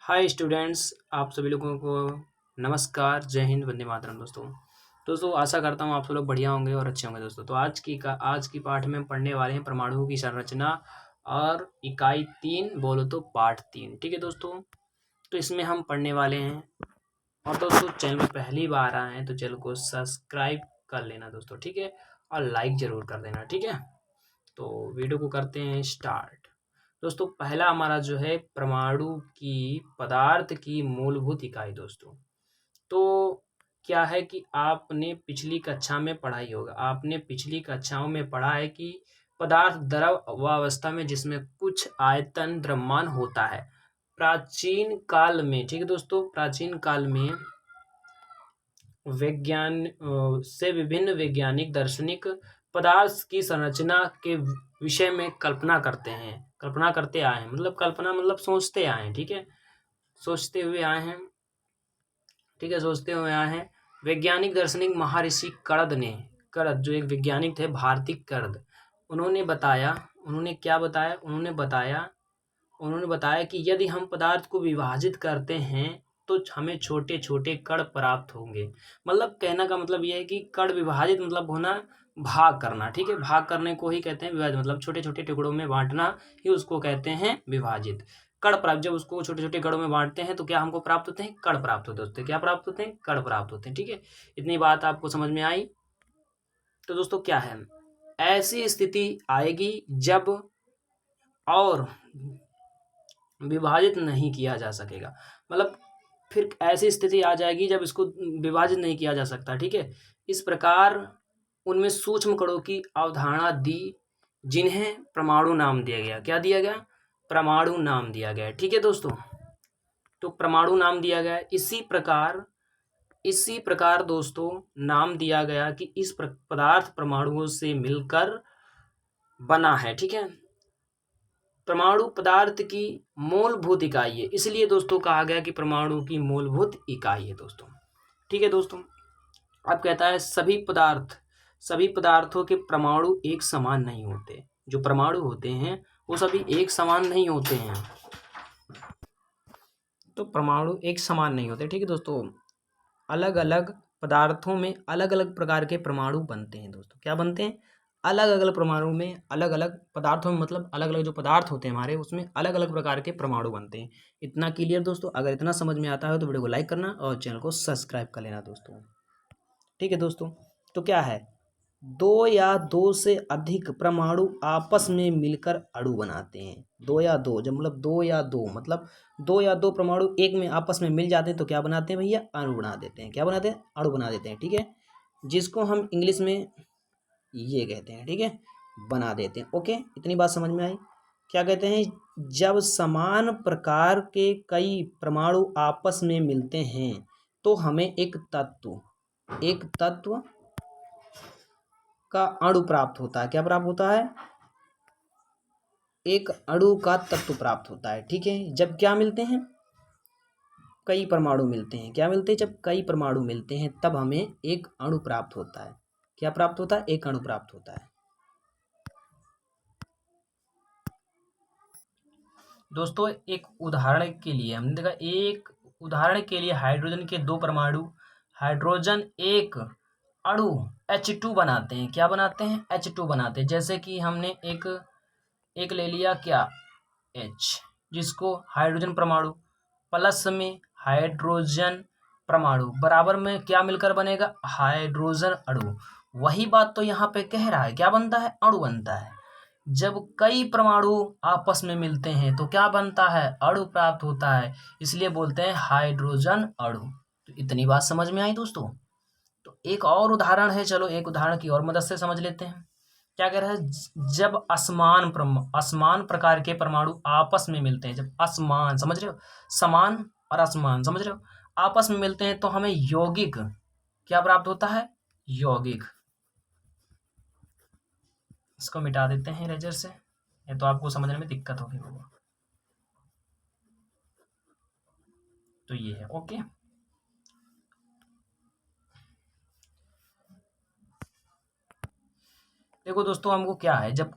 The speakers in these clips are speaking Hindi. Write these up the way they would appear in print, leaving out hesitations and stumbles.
हाय स्टूडेंट्स, आप सभी लोगों को नमस्कार, जय हिंद, वंदे मातरम। दोस्तों आशा करता हूँ आप सब लोग बढ़िया होंगे और अच्छे होंगे। दोस्तों तो आज की पाठ में हम पढ़ने वाले हैं परमाणुओं की संरचना और इकाई 3 बोलो तो पाठ 3। ठीक है दोस्तों, तो इसमें हम पढ़ने वाले हैं। और दोस्तों चैनल में पहली बार आए हैं तो चैनल को सब्सक्राइब कर लेना दोस्तों, ठीक है, और लाइक ज़रूर कर देना, ठीक है। तो वीडियो को करते हैं स्टार्ट। दोस्तों पहला हमारा जो है परमाणु की पदार्थ की मूलभूत इकाई। दोस्तों तो क्या है कि आपने पिछली कक्षा में पढ़ाई होगा, आपने पिछली कक्षाओं में पढ़ा है कि पदार्थ द्रव अवस्था में जिसमें कुछ आयतन द्रव्यमान होता है। प्राचीन काल में, ठीक है दोस्तों, प्राचीन काल में विभिन्न वैज्ञानिक दार्शनिक पदार्थ की संरचना के विषय में कल्पना करते आए हैं। मतलब कल्पना मतलब सोचते आए हैं, ठीक है, सोचते हुए आए हैं, ठीक है, सोचते हुए आए हैं। वैज्ञानिक दार्शनिक महर्षि करद जो एक वैज्ञानिक थे, भारतीय करद, उन्होंने क्या बताया, उन्होंने बताया कि यदि हम पदार्थ को विभाजित करते हैं तो हमें छोटे छोटे कण प्राप्त होंगे। मतलब कहने का मतलब यह है कि कण विभाजित मतलब होना, भाग करना, ठीक है, भाग करने को ही कहते हैं विभाजित। मतलब छोटे छोटे टुकड़ों में बांटना ही उसको कहते हैं विभाजित। कण प्राप्त, जब उसको छोटे छोटे कणों में बांटते हैं तो क्या हमको प्राप्त होते हैं, कण प्राप्त होते हैं। क्या प्राप्त होते हैं, कण प्राप्त होते हैं, ठीक है। इतनी बात आपको समझ में आई। तो दोस्तों क्या है, ऐसी स्थिति आएगी जब और विभाजित नहीं किया जा सकेगा। मतलब फिर ऐसी स्थिति आ जाएगी जब इसको विभाजित नहीं किया जा सकता, ठीक है। इस प्रकार उनमें सूक्ष्म कणों की अवधारणा दी, जिन्हें परमाणु नाम दिया गया। क्या दिया गया, परमाणु नाम दिया गया, ठीक है दोस्तों। तो परमाणु नाम दिया गया। इसी प्रकार दोस्तों नाम दिया गया कि पदार्थ परमाणुओं से मिलकर बना है, ठीक है। परमाणु पदार्थ की मूलभूत इकाई है, इसलिए दोस्तों कहा गया कि परमाणु की मूलभूत इकाई है दोस्तों, ठीक है दोस्तों। अब कहता है सभी पदार्थों के परमाणु एक समान नहीं होते। जो परमाणु होते हैं वो सभी एक समान नहीं होते हैं। तो परमाणु एक समान नहीं होते, ठीक है दोस्तों। अलग अलग पदार्थों में अलग अलग प्रकार के परमाणु बनते हैं दोस्तों। क्या बनते हैं, अलग अलग परमाणु में, अलग अलग पदार्थों में, मतलब अलग अलग जो पदार्थ होते हैं हमारे, उसमें अलग अलग प्रकार के परमाणु बनते हैं। इतना क्लियर दोस्तों। अगर इतना समझ में आता है तो वीडियो को लाइक करना और चैनल को सब्सक्राइब कर लेना दोस्तों, ठीक है दोस्तों। तो क्या है, दो या दो से अधिक परमाणु आपस में मिलकर अणु बनाते हैं। दो या दो, जब मतलब दो या दो परमाणु एक में आपस में मिल जाते हैं तो क्या बनाते हैं भैया, अणु बना देते हैं। क्या बनाते हैं, अणु बना देते हैं, ठीक है। जिसको हम इंग्लिश में ये कहते हैं, ठीक है, बना देते हैं। ओके, इतनी बात समझ में आई। क्या कहते हैं, जब समान प्रकार के कई परमाणु आपस में मिलते हैं तो हमें एक तत्व का अणु प्राप्त होता है। क्या प्राप्त होता है, एक अणु का तत्व प्राप्त होता है, ठीक है। जब क्या मिलते हैं, कई परमाणु मिलते हैं। क्या मिलते हैं, जब कई परमाणु मिलते हैं तब हमें एक अणु प्राप्त होता है। क्या प्राप्त होता है, एक अणु प्राप्त होता है दोस्तों। एक उदाहरण के लिए हमने देखा, एक उदाहरण के लिए हाइड्रोजन के दो परमाणु हाइड्रोजन एक अणु H2 बनाते हैं। क्या बनाते हैं, H2 बनाते हैं। जैसे कि हमने एक ले लिया क्या, H, जिसको हाइड्रोजन परमाणु प्लस में हाइड्रोजन परमाणु बराबर में क्या मिलकर बनेगा, हाइड्रोजन अणु। वही बात तो यहाँ पे कह रहा है, क्या बनता है, अणु बनता है। जब कई परमाणु आपस में मिलते हैं तो क्या बनता है, अणु प्राप्त होता है, इसलिए बोलते हैं हाइड्रोजन अणु। तो इतनी बात समझ में आई दोस्तों। तो एक और उदाहरण है, चलो एक उदाहरण की और मदद से समझ लेते हैं। क्या कह रहा है, जब असमान प्रकार के परमाणु आपस में मिलते हैं, जब असमान, समझ रहे हो, समान और असमान, समझ रहे हो, आपस में मिलते हैं तो हमें यौगिक क्या प्राप्त होता है, यौगिक। इसको मिटा देते हैं इरेजर से, ये तो आपको समझने में दिक्कत होगी होगा। तो ये है, ओके। देखो दोस्तों, हमको क्या है, जब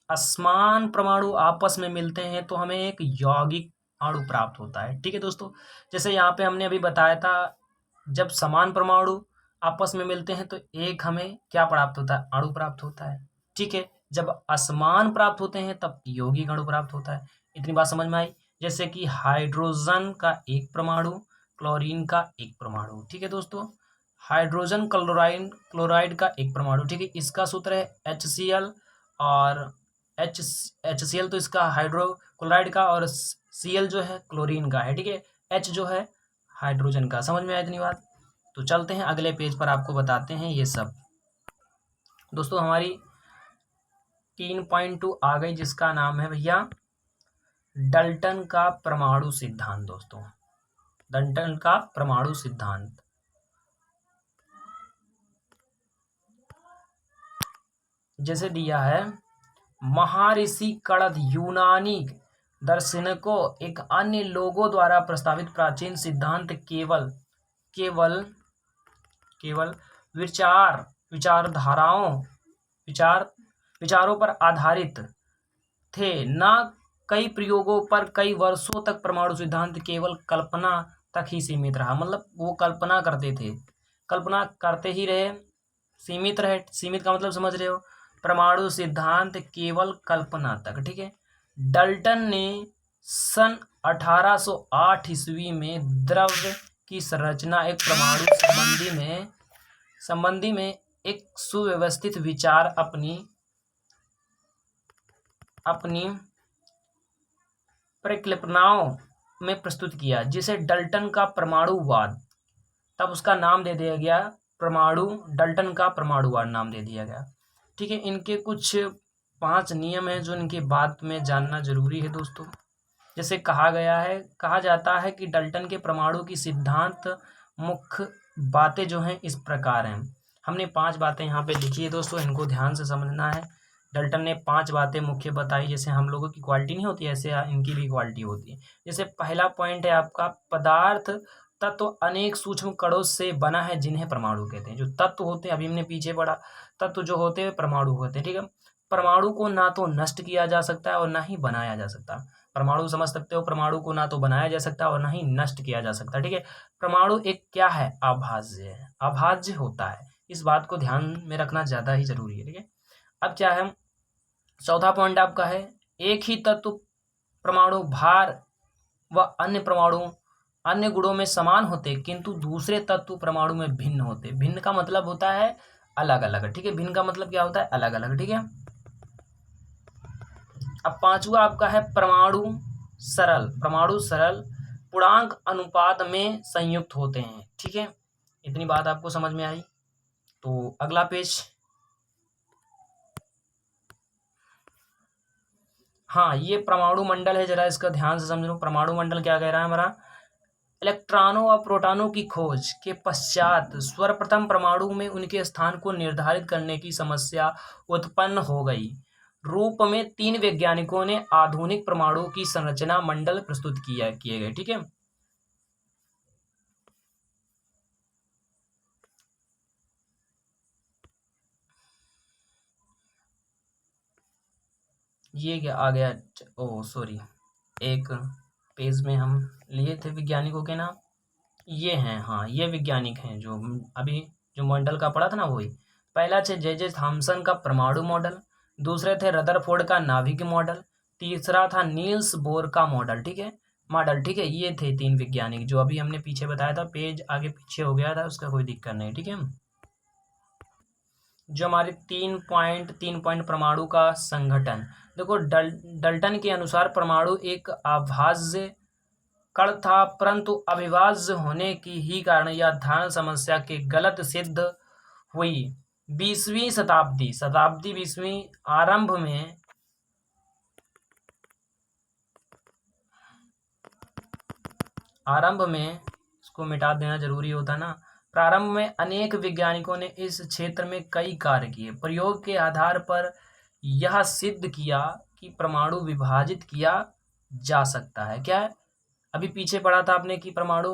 असमान परमाणु आपस में मिलते हैं तो हमें एक यौगिक अणु प्राप्त होता है। ठीक है दोस्तों, जैसे यहाँ पे हमने अभी बताया था, जब समान परमाणु आपस में मिलते हैं तो एक हमें क्या प्राप्त होता है, अणु प्राप्त होता है। ठीक है, जब असमान प्राप्त होते हैं तब यौगिक अणु प्राप्त होता है। इतनी बात समझ में आई। जैसे कि हाइड्रोजन का एक परमाणु, क्लोरीन का एक परमाणु। ठीक है दोस्तों, हाइड्रोजन क्लोराइड का एक परमाणु। ठीक है, इसका सूत्र है HCl, और HCl तो इसका हाइड्रोक्लोराइड का, और Cl जो है क्लोरीन का है। ठीक है, H जो है हाइड्रोजन का। समझ में आया इतनी बात? तो चलते हैं अगले पेज पर, आपको बताते हैं ये सब। दोस्तों हमारी 3.2 आ गई, जिसका नाम है भैया डल्टन का परमाणु सिद्धांत। दोस्तों डल्टन का परमाणु सिद्धांत जैसे दिया है, महर्षि कणद यूनानी दार्शनिकों एक अन्य लोगों द्वारा प्रस्तावित प्राचीन सिद्धांत केवल विचारों पर आधारित थे, न कई प्रयोगों पर। कई वर्षों तक परमाणु सिद्धांत केवल कल्पना तक ही सीमित रहा। मतलब वो कल्पना करते थे, कल्पना करते ही रहे, सीमित रहे। सीमित का मतलब समझ रहे हो, परमाणु सिद्धांत केवल कल्पना तक। ठीक है, डल्टन ने सन 1808 ईस्वी में द्रव्य की संरचना एक परमाणु संबंधी में एक सुव्यवस्थित विचार अपनी परिकल्पनाओं में प्रस्तुत किया, जिसे डल्टन का परमाणुवाद, तब उसका नाम दे दिया गया डल्टन का परमाणुवाद नाम दे दिया गया। ठीक है, इनके कुछ 5 नियम हैं जो इनके बाद में जानना जरूरी है दोस्तों। जैसे कहा जाता है कि डल्टन के परमाणु की सिद्धांत मुख्य बातें जो हैं इस प्रकार हैं। हमने 5 बातें यहाँ पे लिखी है दोस्तों, इनको ध्यान से समझना है। डल्टन ने 5 बातें मुख्य बताई। जैसे हम लोगों की क्वालिटी नहीं होती, ऐसे इनकी भी क्वालिटी होती है। जैसे पहला पॉइंट है आपका, पदार्थ तत्व अनेक सूक्ष्म कणों से बना है, जिन्हें परमाणु कहते हैं। जो तत्व होते हैं, अभी हमने पीछे पढ़ा, तत्व जो होते हैं परमाणु होते हैं। ठीक है, परमाणु को ना तो नष्ट किया जा सकता है और ना ही बनाया जा सकता। परमाणु समझ सकते हो, परमाणु को ना तो बनाया जा सकता और ना ही नष्ट किया जा सकता। ठीक है, परमाणु एक क्या है, अभाज्य है, अभाज्य होता है। इस बात को ध्यान में रखना ज्यादा ही जरूरी है। ठीक है, अब क्या है, चौथा पॉइंट आपका है, एक ही तत्व परमाणु भार व अन्य गुणों में समान होते, किंतु दूसरे तत्व परमाणु में भिन्न होते। भिन्न का मतलब होता है अलग अलग। ठीक है, भिन्न का मतलब क्या होता है, अलग अलग। ठीक है, अब पांचवा आपका है परमाणु सरल पूर्णांक अनुपात में संयुक्त होते हैं। ठीक है, इतनी बात आपको समझ में आई। तो अगला पेज, हाँ ये परमाणु मंडल है, जरा इसका ध्यान से समझो। परमाणु मंडल क्या कह रहा है हमारा, इलेक्ट्रॉनों और प्रोटॉनों की खोज के पश्चात सर्वप्रथम परमाणु में उनके स्थान को निर्धारित करने की समस्या उत्पन्न हो गई। रूप में 3 वैज्ञानिकों ने आधुनिक परमाणु की संरचना मंडल प्रस्तुत किए गए। ठीक है, ये क्या आ गया, ओ सॉरी, एक पेज में हम लिए थे वैज्ञानिकों के नाम, ये हैं। हाँ ये वैज्ञानिक हैं जो अभी जो मंडल का पढ़ा था ना, वही। पहला थे जे थॉमसन का परमाणु मॉडल, दूसरे थे रदरफोर्ड का नाभिक मॉडल, तीसरा था नील्स बोर का मॉडल। ठीक है, ठीक है, ये थे 3 वैज्ञानिक जो अभी हमने पीछे बताया था। पेज आगे पीछे हो गया था, उसका कोई दिक्कत नहीं। ठीक है, जो हमारे 3 पॉइंट परमाणु का संगठन, देखो डल्टन के अनुसार परमाणु एक अभाज्य कण था, परंतु अविभाज्य होने की ही कारण यह धारणा समस्या के गलत सिद्ध हुई। 20वीं आरंभ में इसको मिटा देना जरूरी होता ना। प्रारंभ में अनेक वैज्ञानिकों ने इस क्षेत्र में कई कार्य किए। प्रयोग के आधार पर यह सिद्ध किया कि परमाणु विभाजित किया जा सकता है। क्या है, अभी पीछे पढ़ा था आपने कि परमाणु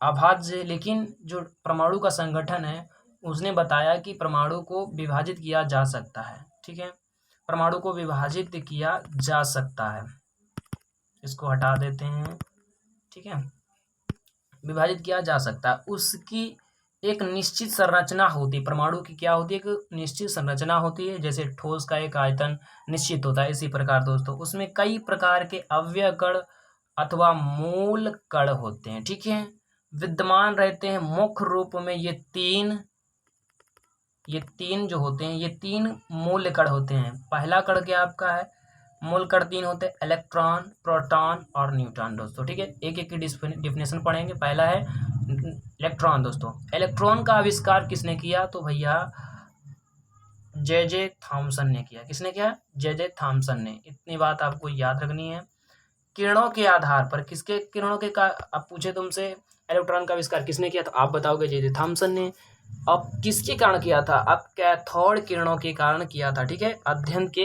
अभाज्य, लेकिन जो परमाणु का संगठन है उसने बताया कि परमाणु को विभाजित किया जा सकता है। ठीक है, परमाणु को विभाजित किया जा सकता है। इसको हटा देते हैं, ठीक है। विभाजित किया जा सकता है, उसकी एक निश्चित संरचना होती है। परमाणु की क्या होती है? एक निश्चित संरचना होती है। जैसे ठोस का एक आयतन निश्चित होता है, इसी प्रकार दोस्तों उसमें कई प्रकार के अवयव कण अथवा मूल कण होते हैं, ठीक है, विद्यमान रहते हैं। मुख्य रूप में ये तीन जो होते हैं, ये तीन मूल कण होते हैं। पहला कण क्या आपका है? मूल कण तीन होते हैं, इलेक्ट्रॉन, प्रोटॉन और न्यूट्रॉन दोस्तों, ठीक है। एक एक की डिफिनेशन पढ़ेंगे। पहला है इलेक्ट्रॉन दोस्तों। इलेक्ट्रॉन का आविष्कार किसने किया? तो भैया जे थॉमसन ने किया। किसने किया? जे थॉमसन ने। इतनी बात आपको याद रखनी है। किरणों के आधार पर, किसके किरणों के का अब पूछे तुमसे इलेक्ट्रॉन का आविष्कार किसने किया, तो आप बताओगे जे थॉमसन ने। अब किसके कारण किया था? अब कैथोड किरणों के कारण किया था, ठीक है। अध्ययन के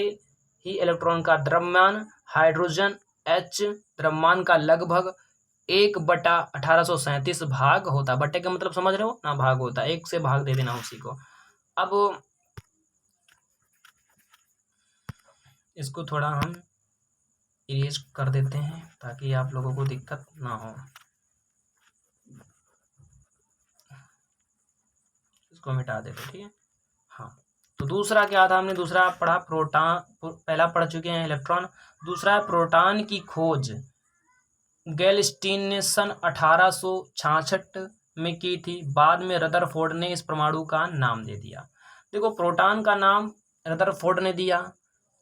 ही इलेक्ट्रॉन का द्रव्यमान हाइड्रोजन H द्रव्यमान का लगभग 1/1837 भाग होता। बट्टे का मतलब समझ रहे हो ना? भाग होता, एक से भाग दे देना उसी को। अब इसको थोड़ा हम इरेज कर देते हैं ताकि आप लोगों को दिक्कत ना हो। इसको मिटा देते, ठीक है। हाँ, तो दूसरा क्या था? हमने दूसरा पढ़ा प्रोटॉन, पहला पढ़ चुके हैं इलेक्ट्रॉन। दूसरा है प्रोटॉन की खोज गैल्स्टीन ने सन 1866 में की थी। बाद में रदरफोर्ड ने इस परमाणु का नाम दे दिया। देखो, प्रोटॉन का नाम रदरफोर्ड ने दिया,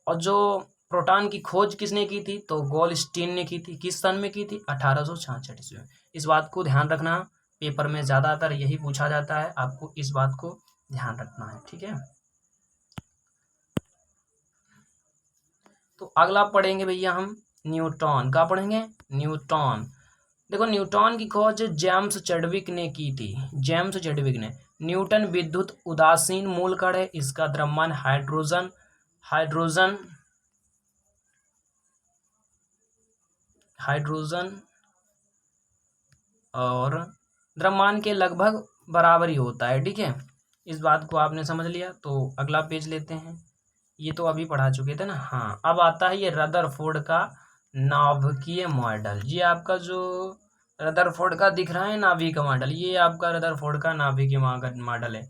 और जो प्रोटॉन की खोज किसने की थी? तो गॉल्स्टीन ने की थी। किस सन में की थी? 1866 ईस्वी में। इस बात को ध्यान रखना, पेपर में ज़्यादातर यही पूछा जाता है, आपको इस बात को ध्यान रखना है, ठीक है। तो अगला पढ़ेंगे भैया हम न्यूटन का पढ़ेंगे। न्यूटन, देखो न्यूटन की खोज जेम्स चैडविक ने की थी। जेम्स चैडविक ने। न्यूटन विद्युत उदासीन मूल कण है। इसका द्रव्यमान हाइड्रोजन और द्रव्यमान के लगभग बराबर ही होता है, ठीक है। इस बात को आपने समझ लिया। तो अगला पेज लेते हैं। ये तो अभी पढ़ा चुके थे ना। हाँ, अब आता है ये रदरफोर्ड का नाभिकीय मॉडल। ये आपका जो रदरफोर्ड का दिख रहा है नाभिक मॉडल, ये आपका रदरफोर्ड का नाभिकीय मॉडल है।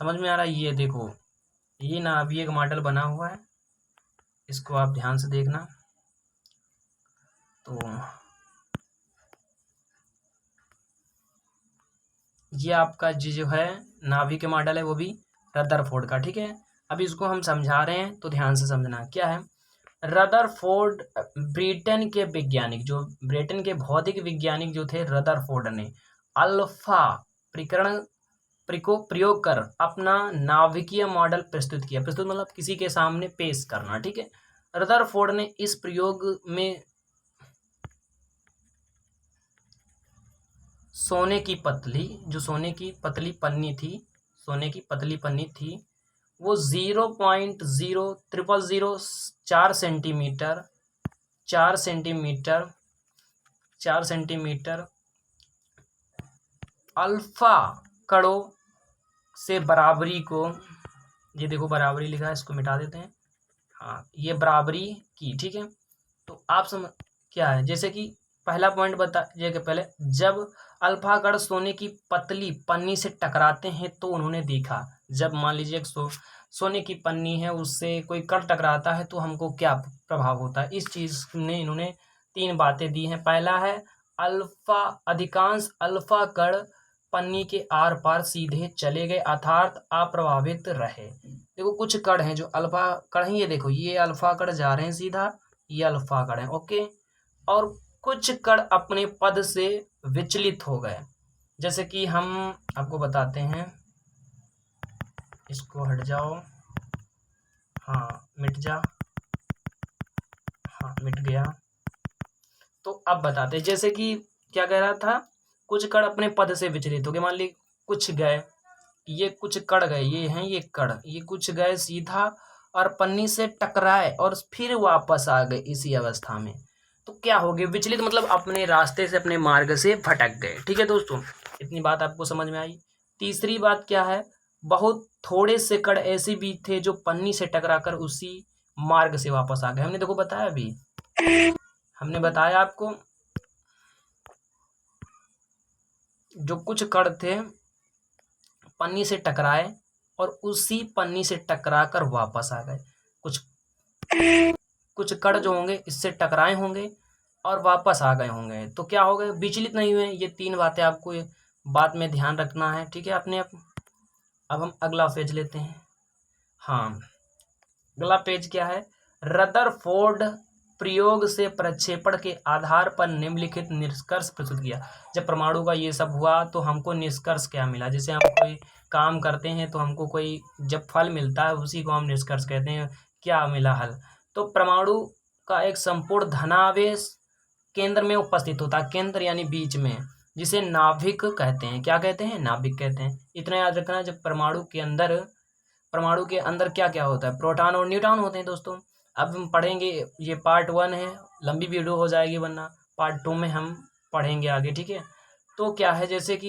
समझ में आ रहा है? ये देखो, ये नाभिक मॉडल बना हुआ है, इसको आप ध्यान से देखना। तो ये आपका जो है नाभिक मॉडल है, वो भी रदरफोर्ड का, ठीक है। अब इसको हम समझा रहे हैं तो ध्यान से समझना। क्या है रदरफोर्ड? ब्रिटेन के वैज्ञानिक, जो ब्रिटेन के भौतिक वैज्ञानिक जो थे रदरफोर्ड ने अल्फा प्रकरण प्रयोग कर अपना नाभिकीय मॉडल प्रस्तुत किया। प्रस्तुत मतलब किसी के सामने पेश करना, ठीक है। रदरफोर्ड ने इस प्रयोग में सोने की पतली पन्नी थी, वो 0.00004 सेंटीमीटर अल्फा कणों से बराबरी को, ये देखो बराबरी लिखा है, इसको मिटा देते हैं। हाँ, ये बराबरी की, ठीक है। तो आप समझ क्या है, जैसे कि पहला पॉइंट बताइए कि पहले जब अल्फा कण सोने की पतली पन्नी से टकराते हैं तो उन्होंने देखा, जब मान लीजिए सोने की पन्नी है, उससे कोई कण टकराता है तो हमको क्या प्रभाव होता है, इस चीज में इन्होंने 3 बातें दी हैं। पहला है अधिकांश अल्फा कण पन्नी के आर पार सीधे चले गए अर्थात अप्रभावित रहे। देखो कुछ कण हैं जो अल्फा कण हैं, ये देखो ये अल्फा कण जा रहे हैं सीधा, ये अल्फा कण है, ओके। और कुछ कण अपने पद से विचलित हो गए। जैसे कि हम आपको बताते हैं, इसको हट जाओ, हाँ मिट जा, हाँ मिट गया। तो अब बताते हैं, जैसे कि क्या कह रहा था, कुछ कण अपने पद से विचलित हो गए। मान ली कुछ गए, ये कुछ कण गए, ये हैं ये कण, ये कुछ गए सीधा और पन्नी से टकराए और फिर वापस आ गए इसी अवस्था में, तो क्या हो गए? विचलित मतलब अपने रास्ते से, अपने मार्ग से भटक गए, ठीक है दोस्तों। इतनी बात आपको समझ में आई। तीसरी बात क्या है, बहुत थोड़े से कण ऐसे भी थे जो पन्नी से टकराकर उसी मार्ग से वापस आ गए। हमने देखो बताया अभी, हमने बताया आपको जो कुछ कण थे पन्नी से टकराए और उसी पन्नी से टकरा कर वापस आ गए। कुछ कुछ कण जो होंगे इससे टकराए होंगे और वापस आ गए होंगे, तो क्या हो गए, विचलित नहीं हुए। ये 3 बातें आपको ये बात में ध्यान रखना है, ठीक है अपने। अब हम अगला पेज लेते हैं। हाँ, अगला पेज क्या है, रदरफोर्ड प्रयोग से प्रक्षेपण के आधार पर निम्नलिखित निष्कर्ष प्रस्तुत किया। जब परमाणु का ये सब हुआ तो हमको निष्कर्ष क्या मिला, जैसे हम कोई काम करते हैं तो हमको कोई जब फल मिलता है उसी को हम निष्कर्ष कहते हैं। क्या मिला हल, तो परमाणु का एक संपूर्ण धनावेश केंद्र में उपस्थित होता है, केंद्र यानी बीच में, जिसे नाभिक कहते हैं। क्या कहते हैं, नाभिक कहते हैं। इतना याद रखना, जब परमाणु के अंदर क्या क्या होता है, प्रोटॉन और न्यूट्रॉन होते हैं दोस्तों। अब हम पढ़ेंगे, ये पार्ट 1 है, लंबी वीडियो हो जाएगी, वरना पार्ट 2 में हम पढ़ेंगे आगे, ठीक है। तो क्या है, जैसे कि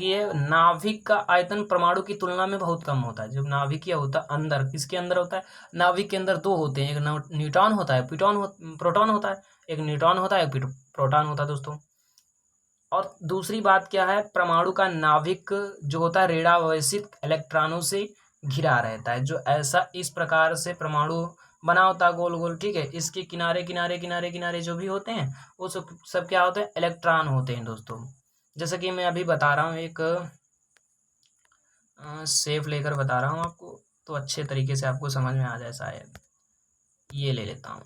ये नाभिक का आयतन परमाणु की तुलना में बहुत कम होता है। जब नाभिक क्या होता है, अंदर, किसके अंदर होता है, नाभिक के अंदर 2 होते हैं, एक न्यूट्रॉन होता है, प्रोटॉन होता है, एक न्यूट्रॉन होता है, एक प्रोटॉन होता है दोस्तों। और दूसरी बात क्या है, परमाणु का नाभिक जो होता है ऋणावेशित इलेक्ट्रॉनों से घिरा रहता है। जो ऐसा इस प्रकार से परमाणु बना होता है गोल गोल, ठीक है, इसके किनारे किनारे किनारे किनारे जो भी होते हैं वो सब क्या होते हैं, इलेक्ट्रॉन होते हैं दोस्तों। जैसे कि मैं अभी बता रहा हूँ, एक सेफ लेकर बता रहा हूँ आपको, तो अच्छे तरीके से आपको समझ में आ जाए शायद। ये ले लेता हूँ,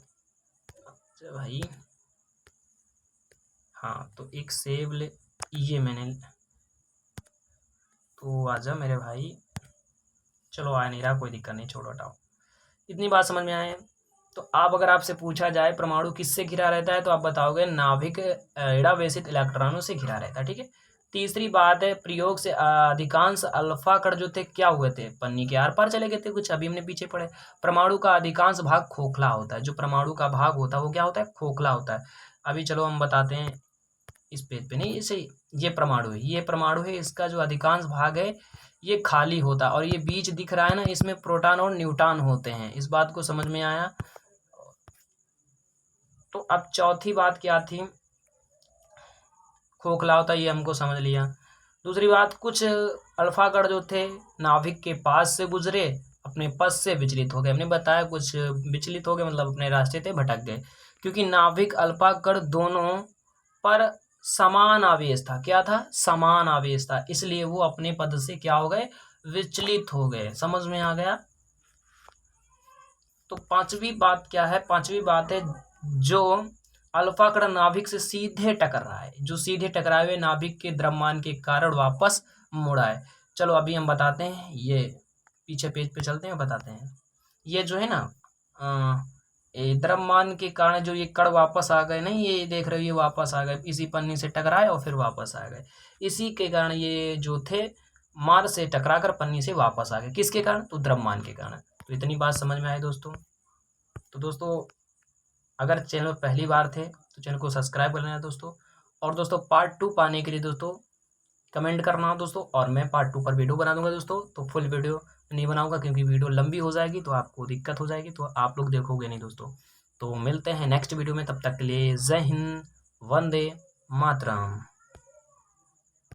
अच्छा भाई, हाँ, तो एक सेव ले, ये मैंने, तो आजा मेरे भाई, चलो आ नहीं रहा, कोई दिक्कत नहीं, छोड़ो हटाओ। इतनी बात समझ में आए। तो आप, अगर आपसे पूछा जाए परमाणु किससे घिरा रहता है, तो आप बताओगे नाभिक ऋणावेशित इलेक्ट्रॉनों से घिरा रहता है, ठीक है। तीसरी बात है, प्रयोग से अधिकांश अल्फा कण जो थे क्या हुए थे, पन्नी के आर पार चले गए थे, कुछ अभी हमने पीछे पढ़े। परमाणु का अधिकांश भाग खोखला होता है, जो परमाणु का भाग होता है वो क्या होता है, खोखला होता है। अभी चलो हम बताते हैं इस पेज पे, नहीं, इसे, ये परमाणु है, इसका जो अधिकांश भाग है ये खाली होता है, और ये बीच दिख रहा है ना, इसमें प्रोटॉन और न्यूट्रॉन होते हैं। इस बात को समझ में आया। तो अब चौथी बात क्या थी, खोखला होता है, ये हमको समझ लिया। दूसरी बात, कुछ अल्फा कण जो थे नाभिक के पास से गुजरे, अपने पथ से विचलित हो गए। हमने बताया कुछ विचलित हो गए, मतलब अपने रास्ते से भटक गए, क्योंकि नाभिक अल्फा कण दोनों पर समान आवेश था। क्या था, समान आवेश था, इसलिए वो अपने पद से क्या हो गए, विचलित हो गए। समझ में आ गया। तो पांचवी बात क्या है, पांचवी बात है, जो अल्फा कण नाभिक से सीधे टकर रहा है, जो सीधे टकराए हुए नाभिक के द्रव्यमान के कारण वापस मुड़ा है। चलो अभी हम बताते हैं, ये पीछे पेज पे चलते हैं, बताते हैं। ये जो है ना, द्रव्यमान के कारण जो ये कण वापस आ गए, नहीं, ये देख रहे हो, ये वापस आ गए, इसी पन्नी से टकराए और फिर वापस आ गए। इसी के कारण ये जो थे मार से टकरा कर पन्नी से वापस आ गए। किसके कारण, तो द्रव्यमान के कारण। तो इतनी बात समझ में आए दोस्तों। तो दोस्तों, अगर चैनल पहली बार थे तो चैनल को सब्सक्राइब कर लेना दोस्तों। और दोस्तों, पार्ट 2 पाने के लिए दोस्तों कमेंट करना दोस्तों, और मैं पार्ट 2 पर वीडियो बना दूंगा दोस्तों। तो फुल वीडियो नहीं बनाऊंगा, क्योंकि वीडियो लंबी हो जाएगी तो आपको दिक्कत हो जाएगी, तो आप लोग देखोगे नहीं दोस्तों। तो मिलते हैं नेक्स्ट वीडियो में, तब तक के लिए जय हिंद, वंदे मातरम।